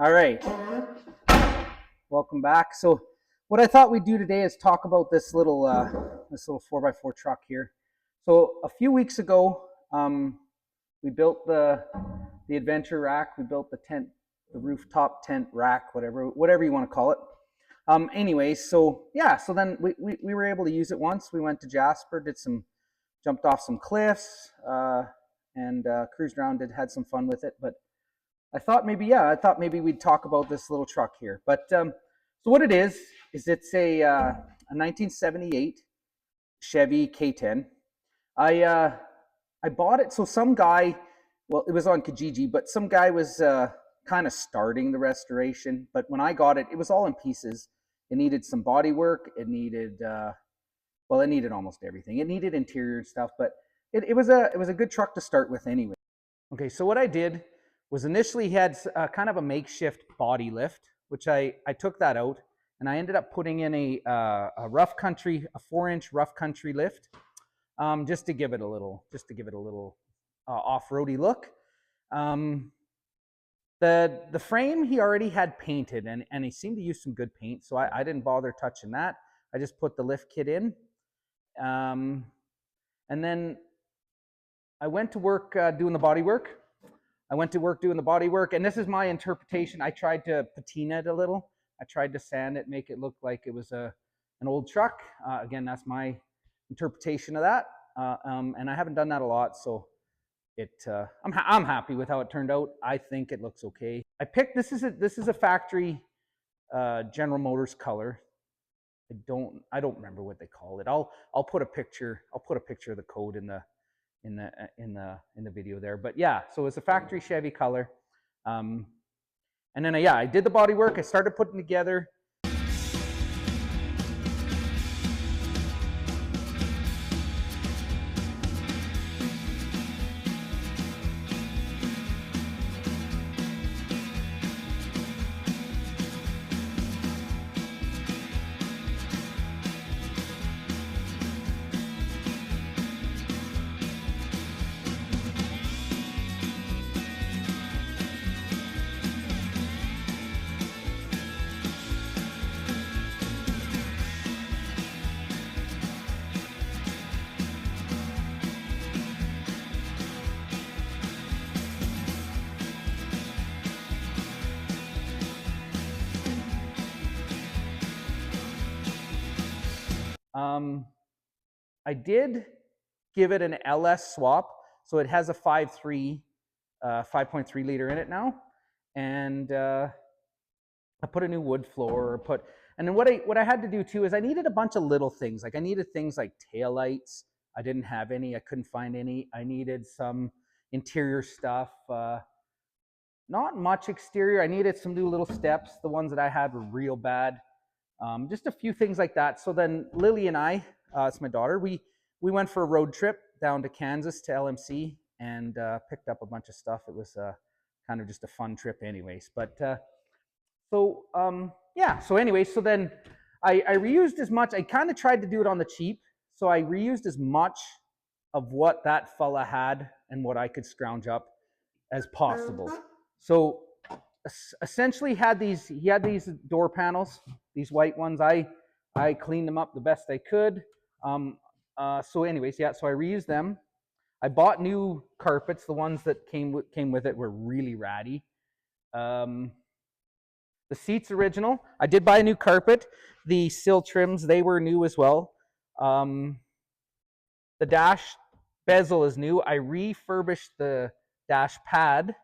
All right, welcome back. So what I thought we'd do today is talk about this little 4x4 truck here. So a few weeks ago, we built the adventure rack. We built the tent, the rooftop tent rack, whatever you want to call it. Anyways, so yeah, so then we were able to use it once. We went to Jasper, jumped off some cliffs, and cruised around, had some fun with it. But I thought maybe we'd talk about this little truck here. But so what it is it's a 1978 Chevy K10. I bought it. So some guy, well, it was on Kijiji, but some guy was kind of starting the restoration. But when I got it, it was all in pieces. It needed some body work. It needed it needed almost everything. It needed interior stuff, but it was a good truck to start with anyway. Okay, so what I did was initially he had kind of a makeshift body lift, which I took that out, and I ended up putting in a 4-inch rough country lift, just to give it a little off-roady look. The frame he already had painted, and he seemed to use some good paint, so I didn't bother touching that. I just put the lift kit in, and then I went to work doing the body work. And this is my interpretation. I tried to patina it a little. I tried to sand it, make it look like it was an old truck. Again, that's my interpretation of that. And I haven't done that a lot, so I'm happy with how it turned out. I think it looks okay. I picked this is a factory General Motors color. I don't remember what they call it. I'll put a picture of the code in the video there. But yeah, so it's a factory Chevy color. And then I did the body work. I started putting together. I did give it an LS swap, so it has a 5.3 liter in it now, and I put a new wood floor. And then what I had to do too is I needed a bunch of little things. Like I needed things like taillights. I didn't have any. I couldn't find any. I needed some interior stuff. Not much exterior. I needed some new little steps. The ones that I had were real bad. Just a few things like that. So then Lily and I, it's my daughter, we went for a road trip down to Kansas to LMC and picked up a bunch of stuff. It was kind of just a fun trip anyways. But so then I reused as much. I kind of tried to do it on the cheap. So I reused as much of what that fella had and what I could scrounge up as possible. So essentially he had these door panels, these white ones. I cleaned them up the best I could. So anyways, yeah, so I reused them. I bought new carpets. The ones that came with it were really ratty. The seats original. I did buy a new carpet. The sill trims, they were new as well. The dash bezel is new. I refurbished the dash pad.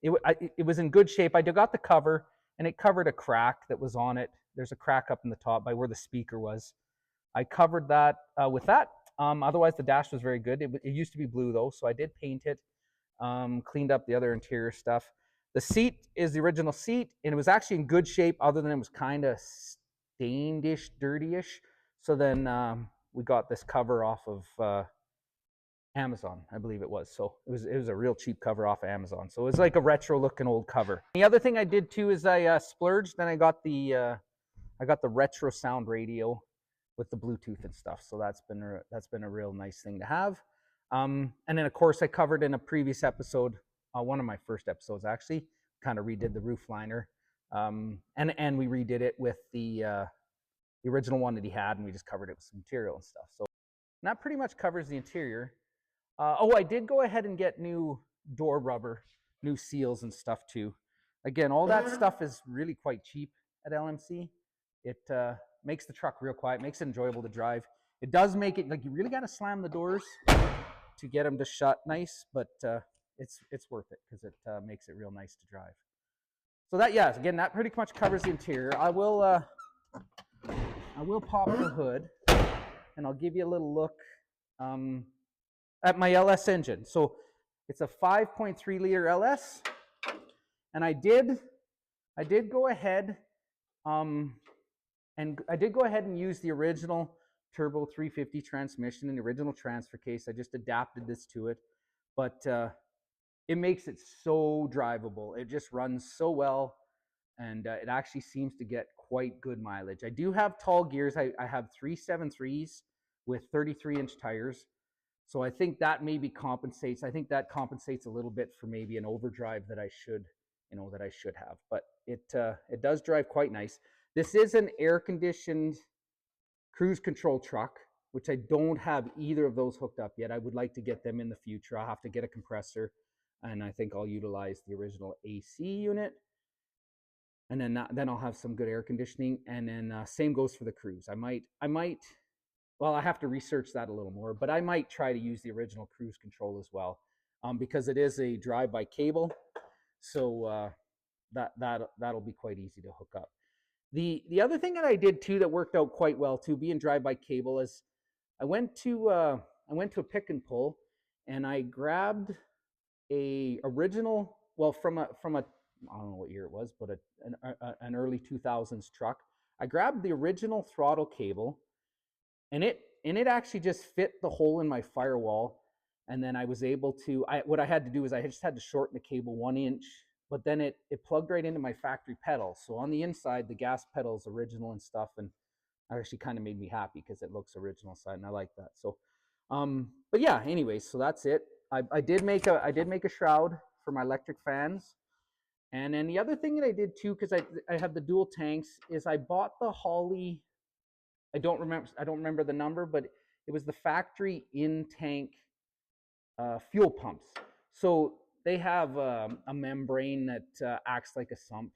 It was in good shape. I got the cover, and it covered a crack that was on it. There's a crack up in the top by where the speaker was. I covered that with that. Otherwise, the dash was very good. It used to be blue, though, so I did paint it, cleaned up the other interior stuff. The seat is the original seat, and it was actually in good shape other than it was kind of stained-ish, dirty-ish. So then we got this cover off of Amazon, I believe it was. So it was a real cheap cover off of Amazon. So it was like a retro looking old cover. The other thing I did too is I splurged, and I got the retro sound radio with the Bluetooth and stuff. So that's been a real nice thing to have. And then of course I covered in a previous episode, one of my first episodes actually, kind of redid the roof liner, and we redid it with the original one that he had, and we just covered it with some material and stuff. So that pretty much covers the interior. Oh, I did go ahead and get new door rubber, new seals and stuff too. Again, all that stuff is really quite cheap at LMC. It makes the truck real quiet, makes it enjoyable to drive. It does make it, like, you really got to slam the doors to get them to shut nice, but it's worth it because it makes it real nice to drive. So that, yeah, again, that pretty much covers the interior. I will pop the hood and I'll give you a little look at my LS engine. So it's a 5.3 liter LS, and I did go ahead and use the original turbo 350 transmission in the original transfer case. I just adapted this to it, but it makes it so drivable. It just runs so well, and it actually seems to get quite good mileage. I do have tall gears. I have 373s with 33-inch tires. So I think that maybe compensates. I think that compensates a little bit for maybe an overdrive that I should have. But it does drive quite nice. This is an air-conditioned cruise control truck, which I don't have either of those hooked up yet. I would like to get them in the future. I'll have to get a compressor, and I think I'll utilize the original AC unit. And then I'll have some good air conditioning. And then same goes for the cruise. I might. Well, I have to research that a little more, but I might try to use the original cruise control as well, because it is a drive-by cable, so that'll be quite easy to hook up. The other thing that I did too that worked out quite well too, being drive-by cable, is I went to a pick and pull, and I grabbed a original, well, from a I don't know what year it was, but an early 2000s truck. I grabbed the original throttle cable. And it actually just fit the hole in my firewall. And then I was able to, what I had to do is I just had to shorten the cable 1 inch, but then it plugged right into my factory pedal. So on the inside, the gas pedal is original and stuff. And it actually kind of made me happy because it looks original inside, and I like that. So, but yeah, anyway, so that's it. I did make a shroud for my electric fans. And then the other thing that I did too, because I have the dual tanks, is I bought the Holley. I don't remember the number, but it was the factory in-tank fuel pumps. So they have a membrane that acts like a sump,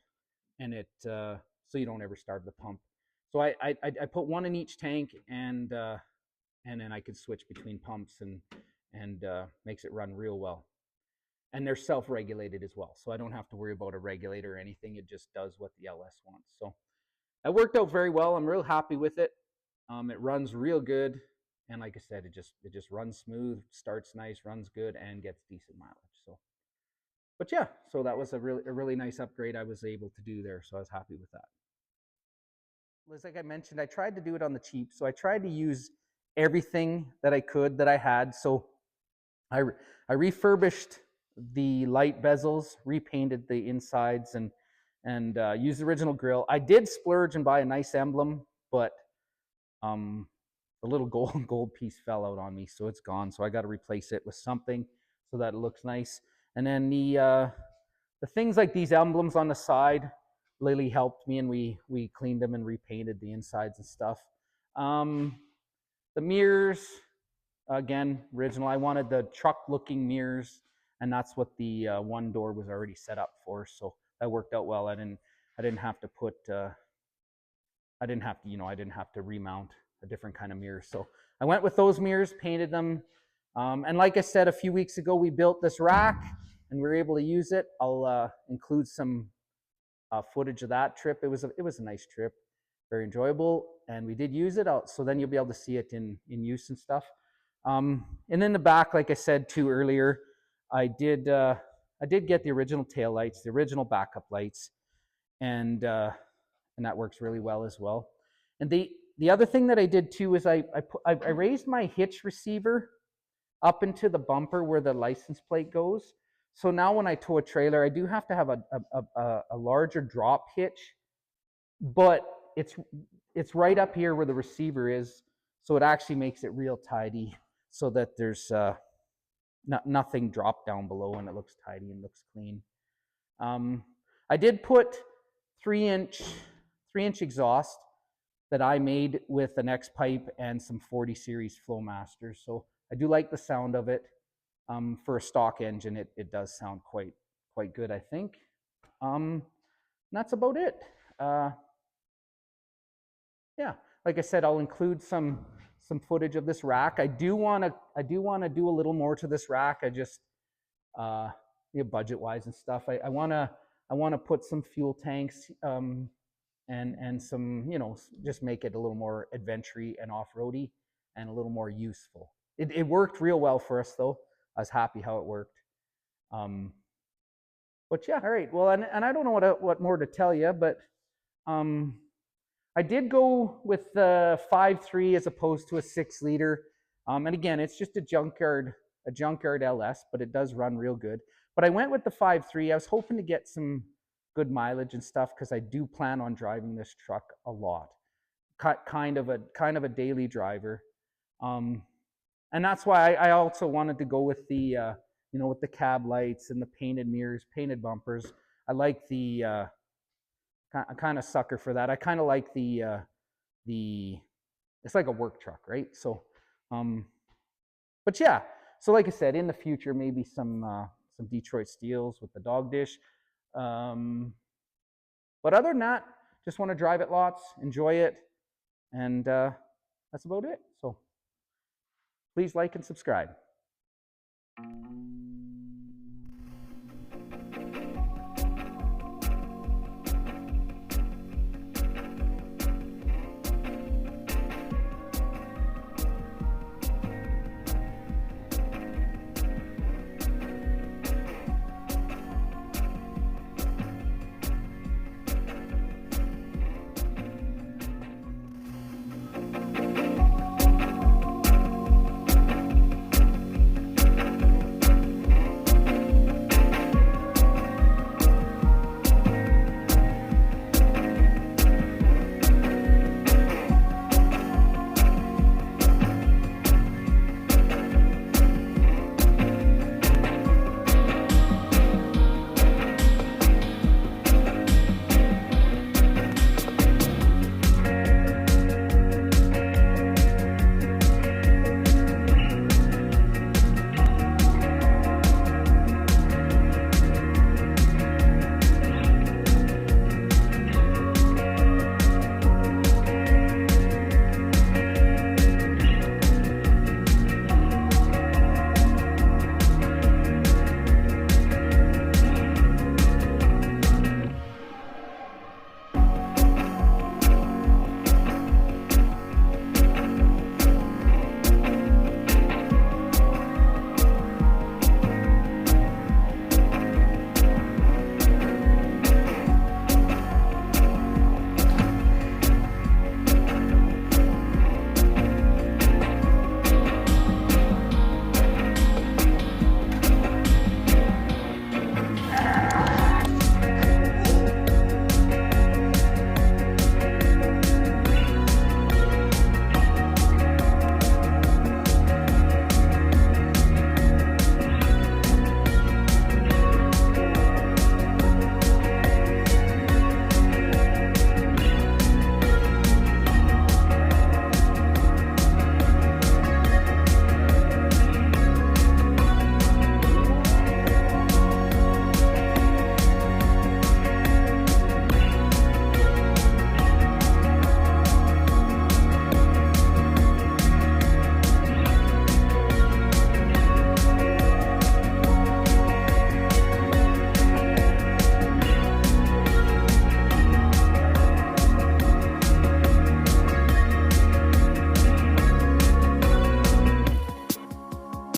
and so you don't ever starve the pump. So I put one in each tank, and then I could switch between pumps, and makes it run real well. And they're self-regulated as well, so I don't have to worry about a regulator or anything. It just does what the LS wants. So that worked out very well. I'm real happy with it. It runs real good, and like I said, it just runs smooth, starts nice, runs good, and gets decent mileage. So, but yeah, so that was a really nice upgrade I was able to do there. So I was happy with that. Like I mentioned, I tried to do it on the cheap, so I tried to use everything that I could that I had. So I refurbished the light bezels, repainted the insides, and used the original grill. I did splurge and buy a nice emblem, but the little gold piece fell out on me, so it's gone. So I got to replace it with something so that it looks nice. And then the things like these emblems on the side, Lily helped me, and we cleaned them and repainted the insides and stuff. The mirrors, again, original. I wanted the truck-looking mirrors, and that's what the one door was already set up for. So that worked out well. I didn't have to put. I didn't have to remount a different kind of mirror. So I went with those mirrors, painted them. And like I said, a few weeks ago, we built this rack, and we were able to use it. I'll include some footage of that trip. It was a nice trip, very enjoyable, and we did use it out. So then you'll be able to see it in use and stuff. And in the back, like I said too earlier, I did get the original tail lights, the original backup lights, and that works really well as well. And the other thing that I did too is I raised my hitch receiver up into the bumper where the license plate goes. So now when I tow a trailer, I do have to have a larger drop hitch, but it's right up here where the receiver is, so it actually makes it real tidy, so that there's nothing dropped down below, and it looks tidy and looks clean. I did put 3-inch exhaust that I made with an X pipe and some 40 series Flowmasters. So I do like the sound of it. For a stock engine, it does sound quite good, I think. That's about it. Yeah, like I said, I'll include some footage of this rack. I do want to do a little more to this rack. I just budget wise and stuff. I want to put some fuel tanks and some, just make it a little more adventure-y and off-roady and a little more useful. It worked real well for us though. I was happy how it worked. But yeah, all right. Well, and I don't know what more to tell you, but I did go with the 5.3 as opposed to a 6-liter. And again, it's just a junkyard LS, but it does run real good. But I went with the 5.3. I was hoping to get some good mileage and stuff because I do plan on driving this truck a lot. Kind of a daily driver. And that's why I also wanted to go with the with the cab lights and the painted mirrors, painted bumpers. I like the I kind of sucker for that. I kind of like the it's like a work truck, right? So but yeah, so like I said, in the future maybe some Detroit Steels with the dog dish. But other than that, just want to drive it lots, enjoy it, and that's about it. So please like and subscribe.